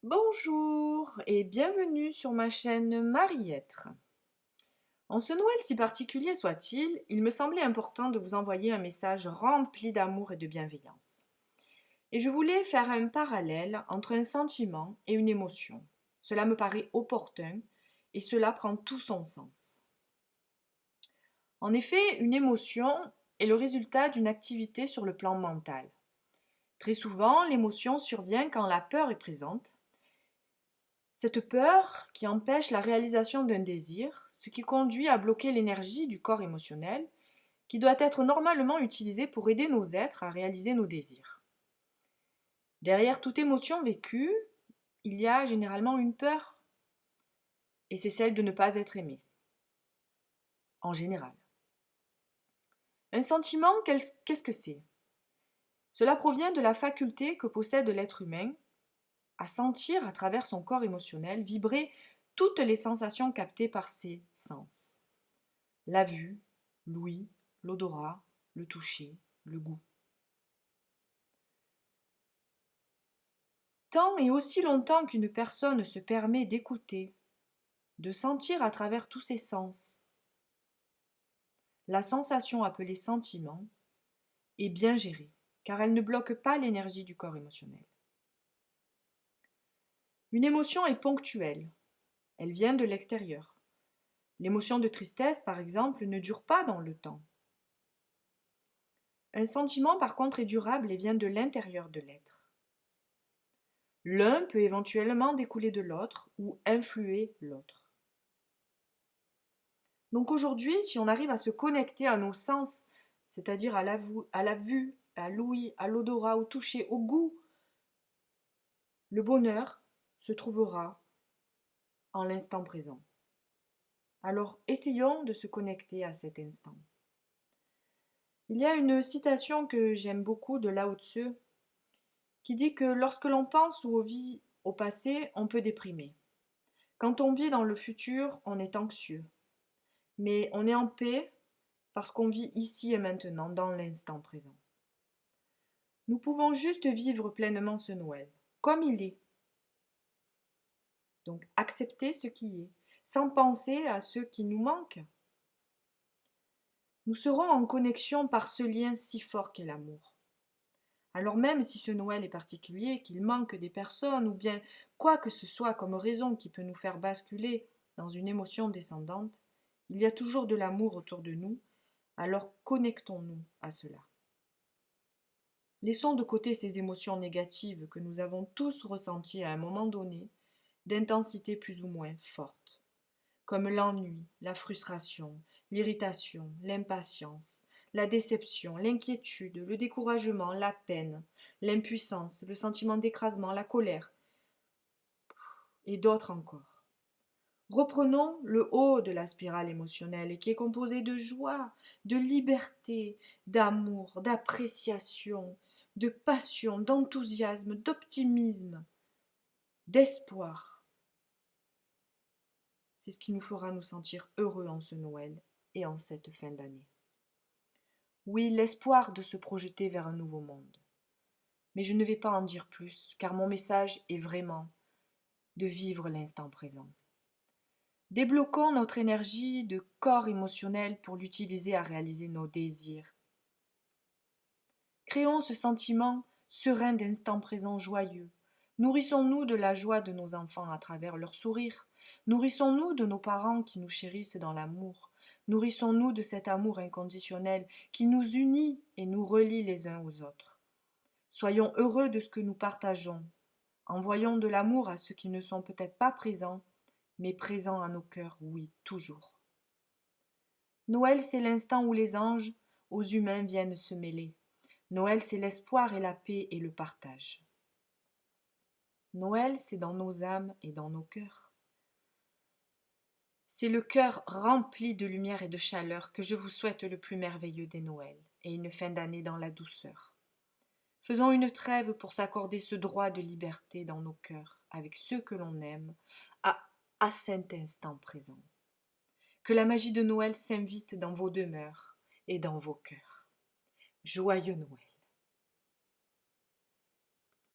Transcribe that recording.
Bonjour et bienvenue sur ma chaîne Marie-être. En ce Noël si particulier soit-il, il me semblait important de vous envoyer un message rempli d'amour et de bienveillance. Et je voulais faire un parallèle entre un sentiment et une émotion. Cela me paraît opportun et cela prend tout son sens. En effet, une émotion est le résultat d'une activité sur le plan mental. Très souvent, l'émotion survient quand la peur est présente. Cette peur qui empêche la réalisation d'un désir, ce qui conduit à bloquer l'énergie du corps émotionnel, qui doit être normalement utilisée pour aider nos êtres à réaliser nos désirs. Derrière toute émotion vécue, il y a généralement une peur, et c'est celle de ne pas être aimé, en général. Un sentiment, qu'est-ce que c'est? Cela provient de la faculté que possède l'être humain à sentir à travers son corps émotionnel vibrer toutes les sensations captées par ses sens. La vue, l'ouïe, l'odorat, le toucher, le goût. Tant et aussi longtemps qu'une personne se permet d'écouter, de sentir à travers tous ses sens, la sensation appelée sentiment est bien gérée, car elle ne bloque pas l'énergie du corps émotionnel. Une émotion est ponctuelle, elle vient de l'extérieur. L'émotion de tristesse, par exemple, ne dure pas dans le temps. Un sentiment, par contre, est durable et vient de l'intérieur de l'être. L'un peut éventuellement découler de l'autre ou influer l'autre. Donc aujourd'hui, si on arrive à se connecter à nos sens, c'est-à-dire à la vue, à l'ouïe, à l'odorat, au toucher, au goût, le bonheur se trouvera en l'instant présent. Alors essayons de se connecter à cet instant. Il y a une citation que j'aime beaucoup de Lao Tzu qui dit que lorsque l'on pense ou vit au passé, on peut déprimer. Quand on vit dans le futur, on est anxieux. Mais on est en paix parce qu'on vit ici et maintenant, dans l'instant présent. Nous pouvons juste vivre pleinement ce Noël, comme il est. Donc accepter ce qui est, sans penser à ce qui nous manque. Nous serons en connexion par ce lien si fort qu'est l'amour. Alors même si ce Noël est particulier, qu'il manque des personnes ou bien quoi que ce soit comme raison qui peut nous faire basculer dans une émotion descendante, il y a toujours de l'amour autour de nous, alors connectons-nous à cela. Laissons de côté ces émotions négatives que nous avons tous ressenties à un moment donné, d'intensité plus ou moins forte, comme l'ennui, la frustration, l'irritation, l'impatience, la déception, l'inquiétude, le découragement, la peine, l'impuissance, le sentiment d'écrasement, la colère, et d'autres encore. Reprenons le haut de la spirale émotionnelle qui est composée de joie, de liberté, d'amour, d'appréciation, de passion, d'enthousiasme, d'optimisme, d'espoir. C'est ce qui nous fera nous sentir heureux en ce Noël et en cette fin d'année. Oui, l'espoir de se projeter vers un nouveau monde. Mais je ne vais pas en dire plus, car mon message est vraiment de vivre l'instant présent. Débloquons notre énergie de corps émotionnel pour l'utiliser à réaliser nos désirs. Créons ce sentiment serein d'instant présent joyeux. Nourrissons-nous de la joie de nos enfants à travers leur sourire. Nourrissons-nous de nos parents qui nous chérissent dans l'amour. Nourrissons-nous de cet amour inconditionnel qui nous unit et nous relie les uns aux autres. Soyons heureux de ce que nous partageons. Envoyons de l'amour à ceux qui ne sont peut-être pas présents, mais présents à nos cœurs, oui, toujours. Noël, c'est l'instant où les anges aux humains viennent se mêler. Noël, c'est l'espoir et la paix et le partage. Noël, c'est dans nos âmes et dans nos cœurs. C'est le cœur rempli de lumière et de chaleur que je vous souhaite le plus merveilleux des Noëls et une fin d'année dans la douceur. Faisons une trêve pour s'accorder ce droit de liberté dans nos cœurs avec ceux que l'on aime à cet instant présent. Que la magie de Noël s'invite dans vos demeures et dans vos cœurs. Joyeux Noël!